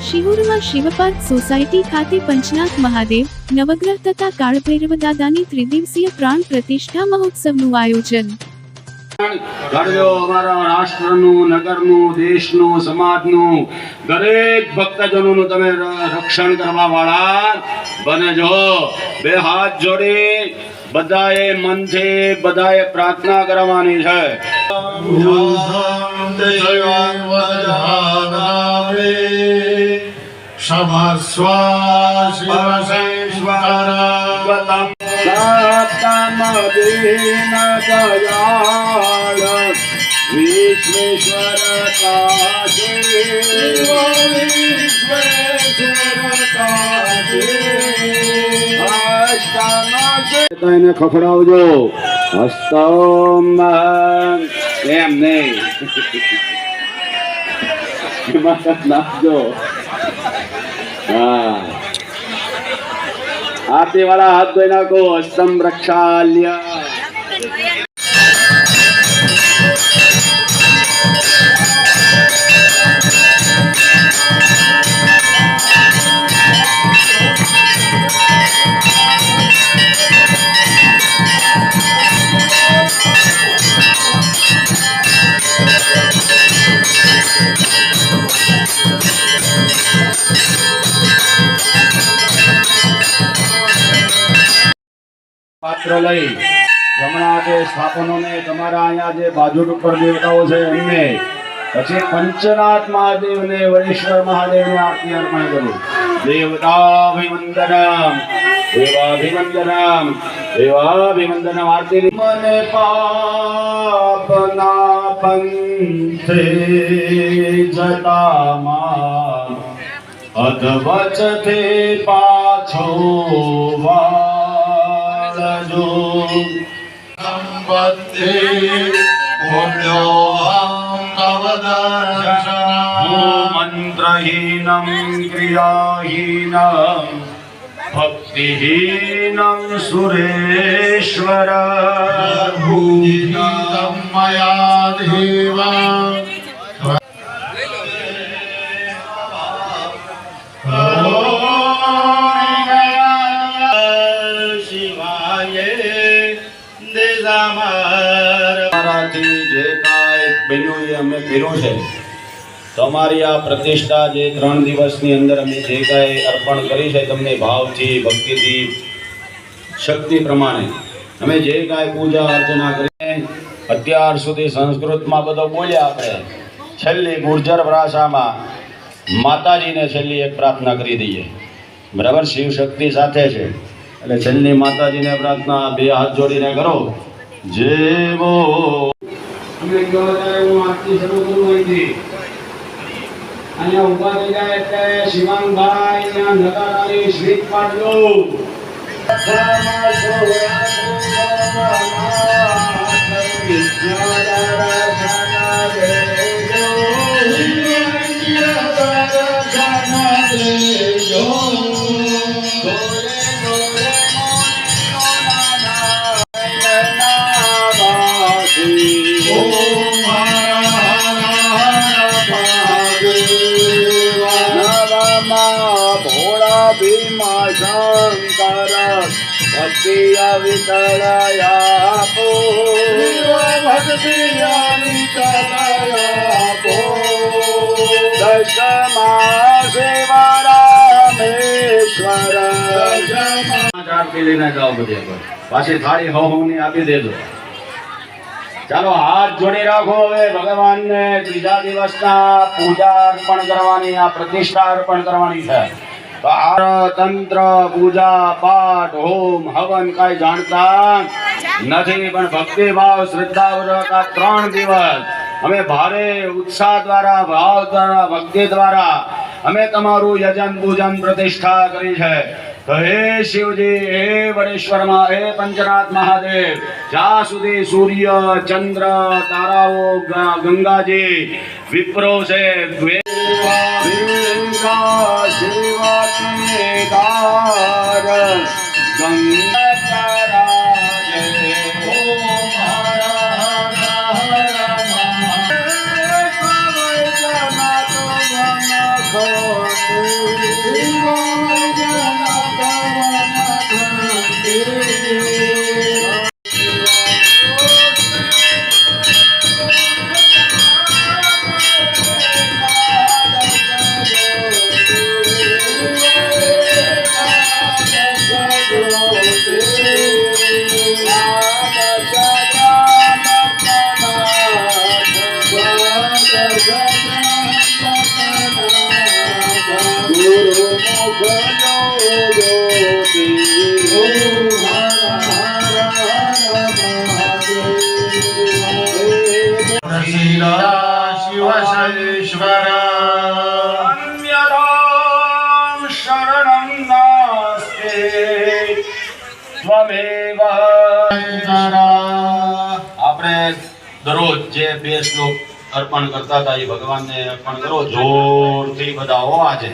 શિહોરમાં શિવપાદ society ખાતે પંચનાથ મહાદેવ, નવગ્રહ તથા કાળભૈરવ દાદાની ત્રિદિવસીય પ્રાણ પ્રતિષ્ઠા મહોત્સવનું આયોજન. ઘડવ્યો અમારા રાષ્ટ્રનું, નગરનું, દેશનું, સમાજનું, દરેક ભક્તજનોનું તમે રક્ષણ કરવા વાળા બનજો. બે હાથ જોડી બધાએ મનથી બધાએ પ્રાર્થના કરવાની છે. વિશ્વેશ્વર એને ખખડાવજો. હસ્તમ એમ નહીં નાખજો. હા, આરતી વાળા હાથ ધોઈ નાખો. હસ્તમ રક્ષાલ્ય. પાત્ર લઈ જમણા તે સ્થાપનોને તમારા અહીંયા જે બાજુ ઉપર દેવતાઓ છે એમને, પછી પંચનાથ મહાદેવને, વરેશ્વર મહાદેવને આરતી અર્પણ કરું. દેવતાભિવંદનમ દેવાભિવંદનમ દેવાભિવંદનમ. આરતી મને પાપના પંથે જતામાં અધવચથી પાછો મંત્રહીનમ ક્રિયાહીનમ ભક્તિહીનમ સુરેશ્વર મયા દેવા જે કાંઈ બન્યું એ અમે કર્યું છે. તમારી આ પ્રતિષ્ઠા જે 3 દિવસની અંદર અમે જે કાંઈ અર્પણ કરી છે તમને ભાવથી, ભક્તિથી, શક્તિ પ્રમાણે અમે જે કાંઈ પૂજા અર્ચના કરી અત્યાર સુધી સંસ્કૃતમાં બધો બોલ્યા. આપણે છેલ્લી ગુર્જર ભાષામાં માતાજીને છેલ્લી એક પ્રાર્થના કરી દઈએ. બરાબર, શિવ શક્તિ સાથે છે એટલે છેલ્લી માતાજીને પ્રાર્થના બે હાથ જોડીને કરો. જેવો અહીંયા ઉભા થઈ જાય એટલે શિવાંગભાઈ નગારાની સ્વીટ પાડજો. ભીમા શંકર ભક્તિયા વિતળયા પો ભક્તિયા વિતળયા પો દશમા શિવરામેશ્વર. આરતી લઈને જાઓ બધે. પાછી થાળી હોની આપી દેજો. ચાલો હાથ જોડી રાખો. હવે ભગવાનને ત્રીજા દિવસના પૂજા અર્પણ કરવાની, આ પ્રતિષ્ઠા અર્પણ કરવાની છે. તો આ તંત્ર, પૂજા, પાઠ, હોમ, હવન કઈ જાણતા નથી, પણ ભક્તિભાવ, શ્રદ્ધાપૂર્વક આ 3 દિવસ અમે ભારે ઉત્સાહ દ્વારા, ભાવ દ્વારા, ભક્તિ દ્વારા અમે તમારું યજન, પૂજન, પ્રતિષ્ઠા કરી છે. તો હે શિવજી, હે વરેશ્વરમાં, હે પંચનાથ મહાદેવ, જ્યાં સુધી સૂર્ય, ચંદ્ર, તારાઓ, ગંગાજી, વિપ્રો છે, ગંગા अन्यदां शरणं नास्ति त्वमेव આપણે દરરોજ જે બે શ્લોક અર્પણ કરતા હતા એ ભગવાનને અર્પણ કરો જોરથી બધા હો આજે